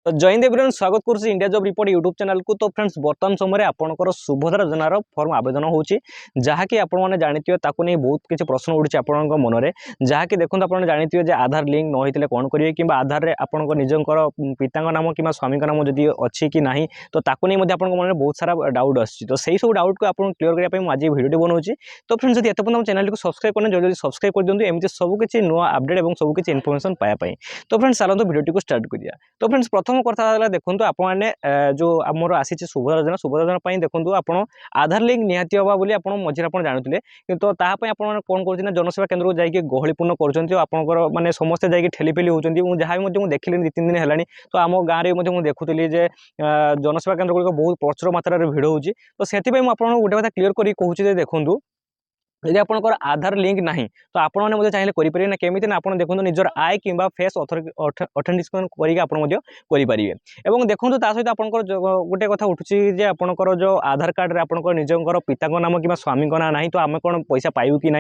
तो जय हिंद एवरीवन स्वागत करुच्ची India job report YouTube channel को। तो फ्रेंड्स वर्तमान समय आपंकर सुभद्रा योजनार फॉर्म आवेदन होची जहाँकि आपने जानते ताकू नहीं बहुत किसी प्रश्न उड़ी आप मन में जहाँकि देखो आप जानते जे आधार लिंक न होते कौन करेंगे कि आधार में आप निजर पिता नाम कि स्वामी नाम जदि अच्छी कि ना तो ताकू नहीं आप मन में बहुत सारा डाउट आसी तो सही सब डाउट को आप क्लीयर करने आज भिडियो बनाऊँगी। तो फ्रेंड्स जब एत चैनल को सब्सक्राइब करना जल्दी सब्सक्राइब कर दिखाँ एमती सबकि नुआ अपडेट और सबकि इनफर्मेशन पाइबापी। तो फ्रेंड्स चलते भिडियो को स्टार्ट करिया। तो फ्रेंड्स प्रथम कथा देखो आपने जो आमर आसी सुभद्रा योजना देखो आप आधार लिंक निहाती हवा बोली मझे आप जानते तो तापाई आप कौन कर जनसेवा केन्द्र को जाकि गहलीपूर्ण कर माने समस्ते जाकि ठेलीफेली होती जहाँ भी देखिली 2-3 दिन है। तो आम गाँव में देखुली जनसेवा केन्द्र गुड़िक बहुत प्रचुर मात्रा भिड़ होती तो से गोटे कथा क्लीयर कर कहूँ देखूँ यदि आपंकर आधार लिंक ना तो आपने चाहिए करेंगे ना केमी ना आप देखो निजर आय कि फेस ऑथेंटिकेशन करेंगे और देखो सहित आप गोटे कथा उठुची आपंकर जो आधार कार्ड रे आपंकर निजर पिता नाम कि स्वामी ना ना तो आम कौन पैसा पाइबू कि ना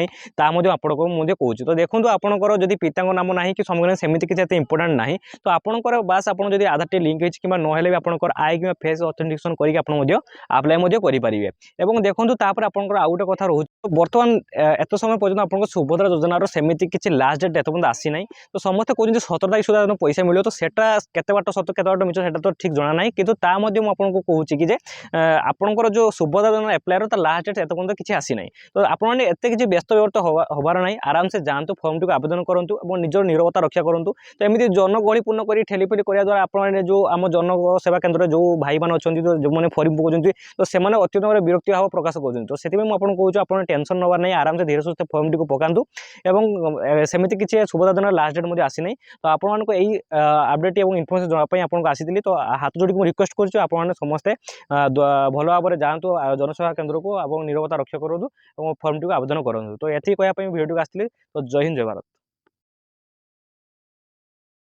आपको मुझे कहूँ। तो देखो आपंकर जब पिता नाम ना कि स्वामी सेमती किसी इंपोर्टाट ना तो आपंकर बास आप आधार टी लिंक कि ना भी आपंकर आय कि फेस ऑथेंटिकेशन करके आप्लाय करेंगे। और देखो आपंकर आउ गोटे कथा रोचे बर्तमान एत समय पर्यटन आप सुभद्रा योजनार सेमती किसी लास्ट डेट एत आसी ना तो समस्त कहते 17 तारीख सुधा पैसा मिले तो केते बाट सत्य केते बाट मिछ सेटा तो ठीक जना ना कि आपको कहूँ कि आपंकर जो सुभद्रा योजना एप्लायर लास्ट डेट एत किसी आसी ना तो आपने एत कि व्यस्त व्यर्थ हबार ना आराम से जातु फर्म टी आवेदन करूँ और निजर निरवता रक्षा करूँ। तो एमती जनगहलीपूर्ण कर ठेलीफेली करने द्वारा आपने जो आम जनसेवा केन्द्र जो भाई मैंने अच्छा जो मैंने फर्म पकाउं तो से अत्यंत भाव विरक्ति भाव प्रकाश कर तो से आपको कहूँ आप टेंशन नवार नहीं आराम से धीरे सुस्थे फर्म टी पकातु और सेमती किसी सुभद्रा योजना लास्ट डेट मुझे आसी ना तो आपको यही अपडेट और इनफर्मेशन जानापी आपको आसी तो हाथ जोड़ी रिक्वेस्ट कर समस्ते भल भाव में जातु जनसेवा केन्द्र को निरवता रक्षा करूँ और फर्म टी आवेदन करूँ। तो ये कहवाई भिडियो को आसती तो जय हिंद जय भारत।